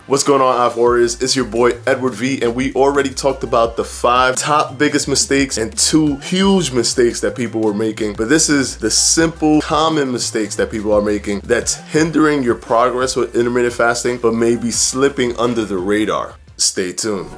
What's going on, Alpha Warriors? It's your boy Edward V, and we already talked about the 5 top biggest mistakes and 2 huge mistakes that people were making. But this is the simple, common mistakes that people are making that's hindering your progress with intermittent fasting, but maybe slipping under the radar. Stay tuned.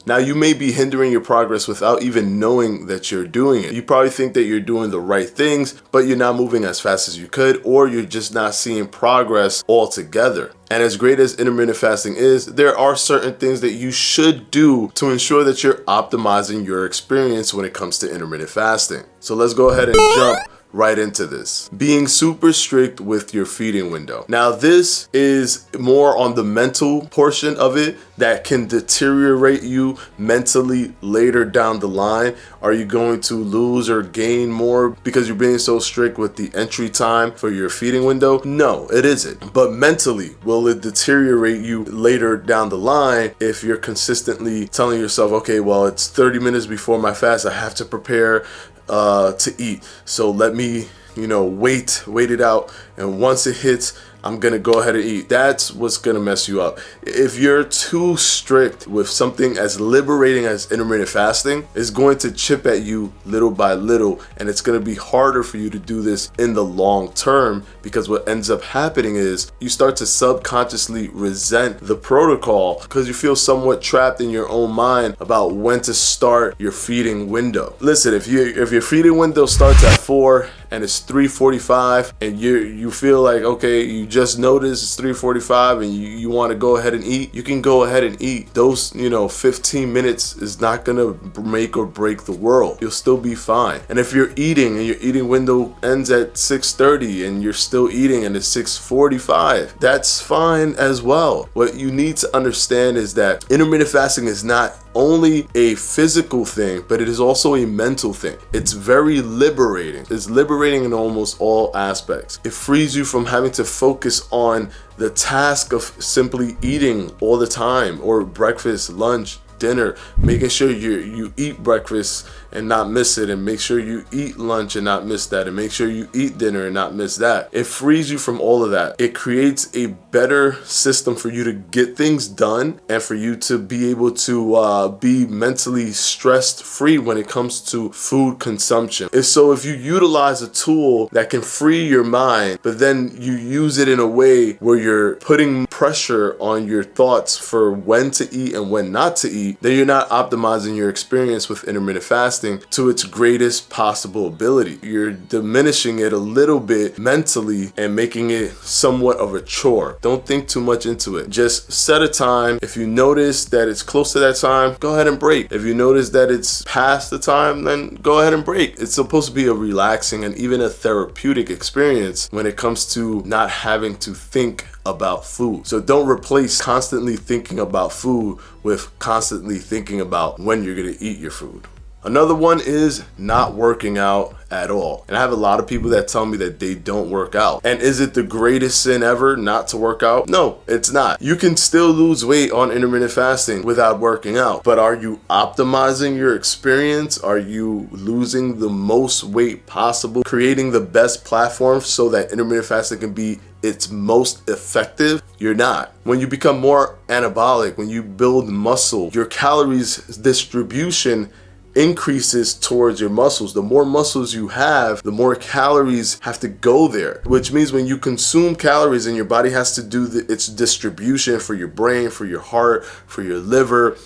Now, you may be hindering your progress without even knowing that you're doing it. You probably think that you're doing the right things, but you're not moving as fast as you could, or you're just not seeing progress altogether. And as great as intermittent fasting is, there are certain things that you should do to ensure that you're optimizing your experience when it comes to intermittent fasting. So let's go ahead and jump right into this. Being super strict with your feeding window. Now, this is more on the mental portion of it that can deteriorate you mentally later down the line. Are you going to lose or gain more because you're being so strict with the entry time for your feeding window? No, it isn't. But mentally, will it deteriorate you later down the line if you're consistently telling yourself, okay, well, it's 30 minutes before my fast, I have to prepare to eat, so let me wait it out, and once it hits, I'm gonna go ahead and eat. That's what's gonna mess you up. If you're too strict with something as liberating as intermittent fasting, it's going to chip at you little by little, and it's gonna be harder for you to do this in the long term, because what ends up happening is you start to subconsciously resent the protocol because you feel somewhat trapped in your own mind about when to start your feeding window. Listen, if your feeding window starts at 4 and it's 3:45 and you feel like, okay, you just noticed it's 3:45 and you want to go ahead and eat, you can go ahead and eat. Those 15 minutes is not gonna make or break the world. You'll still be fine. And if you're eating and your eating window ends at 6:30 and you're still eating and it's 6:45, that's fine as well. What you need to understand is that intermittent fasting is not only a physical thing, but it is also a mental thing. It's very liberating. It's liberating in almost all aspects. It frees you from having to focus on the task of simply eating all the time, or breakfast, lunch, dinner, making sure you eat breakfast and not miss it, and make sure you eat lunch and not miss that, and make sure you eat dinner and not miss that. It frees you from all of that. It creates a better system for you to get things done and for you to be able to be mentally stressed free when it comes to food consumption. If you utilize a tool that can free your mind, but then you use it in a way where you're putting pressure on your thoughts for when to eat and when not to eat, then you're not optimizing your experience with intermittent fasting to its greatest possible ability. You're diminishing it a little bit mentally and making it somewhat of a chore. Don't think too much into it. Just set a time. If you notice that it's close to that time, go ahead and break. If you notice that it's past the time, then go ahead and break. It's supposed to be a relaxing and even a therapeutic experience when it comes to not having to think about food. So don't replace constantly thinking about food with constantly thinking about when you're gonna eat your food. Another one is not working out at all. And I have a lot of people that tell me that they don't work out. And is it the greatest sin ever not to work out? No, it's not. You can still lose weight on intermittent fasting without working out. But are you optimizing your experience? Are you losing the most weight possible? Creating the best platform so that intermittent fasting can be its most effective? You're not. When you become more anabolic, when you build muscle, your calories distribution increases towards your muscles. The more muscles you have, the more calories have to go there, which means when you consume calories and your body has to do its distribution for your brain, for your heart, for your liver,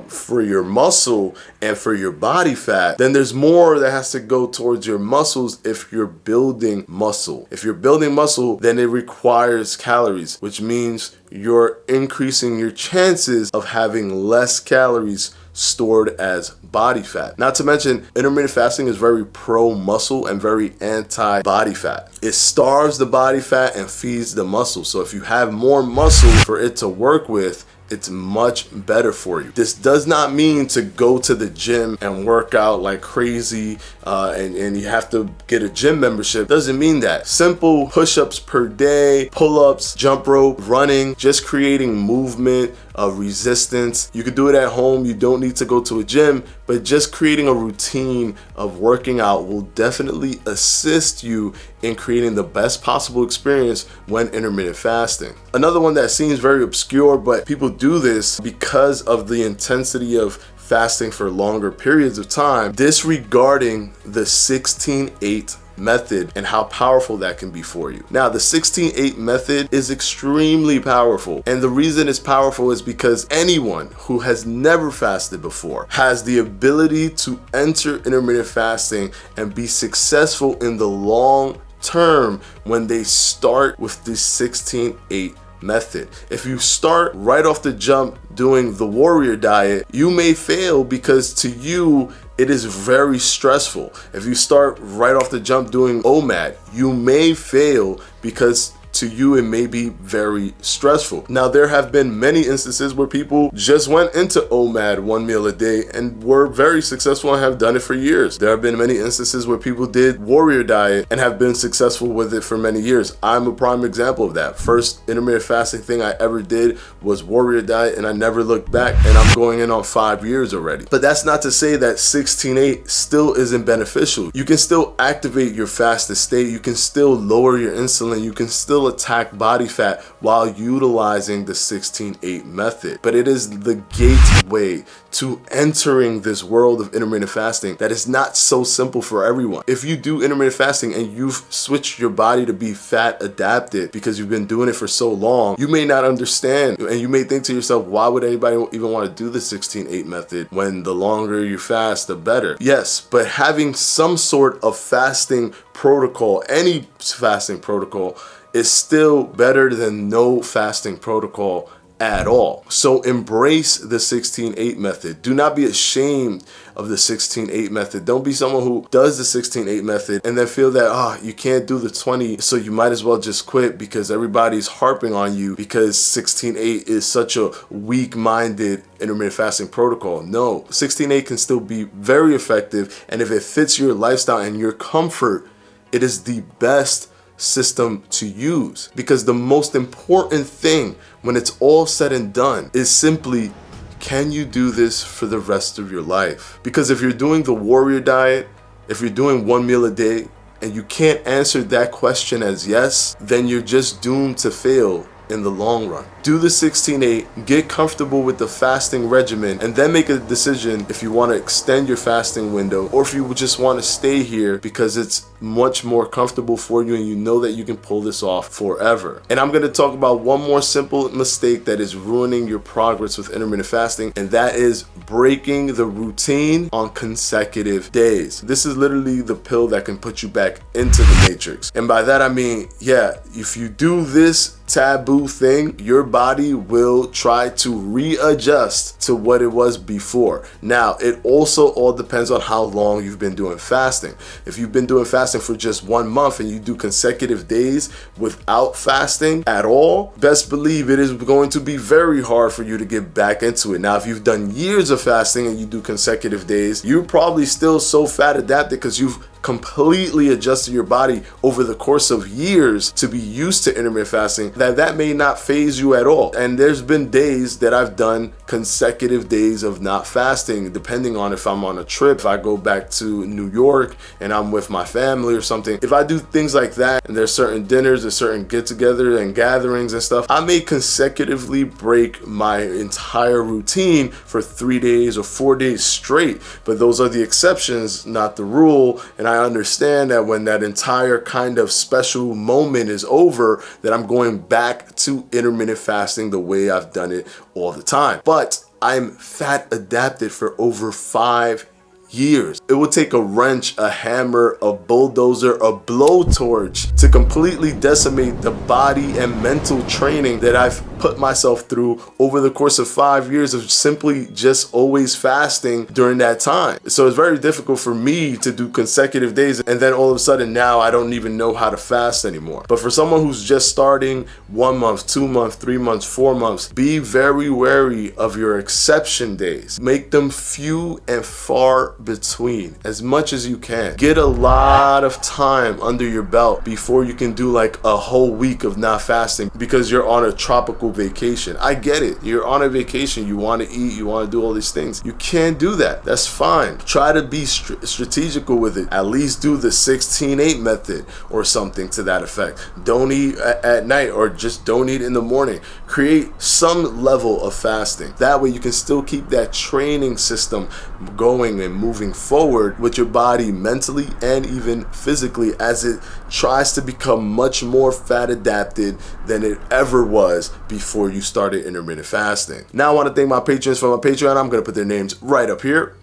for your muscle, and for your body fat, then there's more that has to go towards your muscles if you're building muscle. If you're building muscle, then it requires calories, which means you're increasing your chances of having less calories stored as body fat. Not to mention, intermittent fasting is very pro-muscle and very anti-body fat. It starves the body fat and feeds the muscle. So if you have more muscle for it to work with, it's much better for you. This does not mean to go to the gym and work out like crazy and you have to get a gym membership. Doesn't mean that. Simple push-ups per day, pull-ups, jump rope, running, just creating movement, of resistance. You can do it at home. You don't need to go to a gym, but just creating a routine of working out will definitely assist you in creating the best possible experience when intermittent fasting. Another one that seems very obscure, but people do this because of the intensity of fasting for longer periods of time, disregarding the 16-8 method and how powerful that can be for you. Now, the 16-8 method is extremely powerful, and the reason it's powerful is because anyone who has never fasted before has the ability to enter intermittent fasting and be successful in the long term when they start with the 16-8 method. If you start right off the jump doing the warrior diet, you may fail because to you it is very stressful. If you start right off the jump doing OMAD, you may fail because to you it may be very stressful. Now, there have been many instances where people just went into OMAD, 1 meal a day, and were very successful and have done it for years. There have been many instances where people did warrior diet and have been successful with it for many years. I'm a prime example of that. First intermittent fasting thing I ever did was warrior diet, and I never looked back, and I'm going in on 5 years already. But that's not to say that 16-8 still isn't beneficial. You can still activate your fasted state. You can still lower your insulin. You can still attack body fat while utilizing the 16-8 method. But it is the gateway to entering this world of intermittent fasting that is not so simple for everyone. If you do intermittent fasting and you've switched your body to be fat adapted because you've been doing it for so long, you may not understand, and you may think to yourself, why would anybody even want to do the 16-8 method when the longer you fast, the better? Yes, but having some sort of fasting protocol, any fasting protocol, is still better than no fasting protocol at all. So embrace the 16-8 method. Do not be ashamed of the 16-8 method. Don't be someone who does the 16-8 method and then feel that, you can't do the 20, so you might as well just quit because everybody's harping on you because 16-8 is such a weak-minded intermittent fasting protocol. No, 16-8 can still be very effective, and if it fits your lifestyle and your comfort, it is the best system to use, because the most important thing when it's all said and done is simply, can you do this for the rest of your life? Because if you're doing the warrior diet, if you're doing 1 meal a day and you can't answer that question as yes, then you're just doomed to fail in the long run. Do the 16-8, get comfortable with the fasting regimen, and then make a decision if you want to extend your fasting window or if you just want to stay here because it's much more comfortable for you and you know that you can pull this off forever. And I'm going to talk about one more simple mistake that is ruining your progress with intermittent fasting, and that is breaking the routine on consecutive days. This is literally the pill that can put you back into the matrix. And by that I mean, if you do this taboo thing, your body will try to readjust to what it was before. Now, it also all depends on how long you've been doing fasting. If you've been doing fasting for just 1 month and you do consecutive days without fasting at all, best believe it is going to be very hard for you to get back into it. Now, if you've done years of fasting and you do consecutive days, you're probably still so fat adapted because you've completely adjusted your body over the course of years to be used to intermittent fasting that may not phase you at all. And there's been days that I've done consecutive days of not fasting, depending on if I'm on a trip, if I go back to New York and I'm with my family or something. If I do things like that and there's certain dinners, there's certain get-togethers and gatherings and stuff, I may consecutively break my entire routine for 3 days or 4 days straight. But those are the exceptions, not the rule. And I understand that when that entire kind of special moment is over, that I'm going back to intermittent fasting the way I've done it all the time. But I'm fat adapted for over 5 years. It would take a wrench, a hammer, a bulldozer, a blowtorch to completely decimate the body and mental training that I've put myself through over the course of 5 years of simply just always fasting during that time. So it's very difficult for me to do consecutive days and then all of a sudden now I don't even know how to fast anymore. But for someone who's just starting 1 month, 2 months, 3 months, 4 months, be very wary of your exception days. Make them few and far between as much as you can. Get a lot of time under your belt before you can do like a whole week of not fasting because you're on a tropical quote vacation. I get it. You're on a vacation. You want to eat. You want to do all these things. You can't do that. That's fine. Try to be strategical with it. At least do the 16-8 method or something to that effect. Don't eat at night, or just don't eat in the morning. Create some level of fasting. That way you can still keep that training system going and moving forward with your body mentally and even physically, as it tries to become much more fat adapted than it ever was before you started intermittent fasting. Now I want to thank my patrons for my Patreon. I'm going to put their names right up here.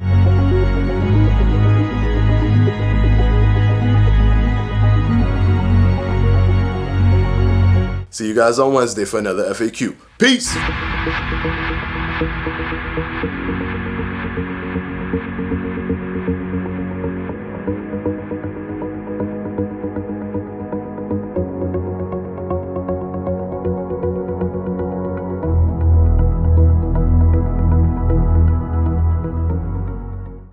See you guys on Wednesday for another FAQ. Peace!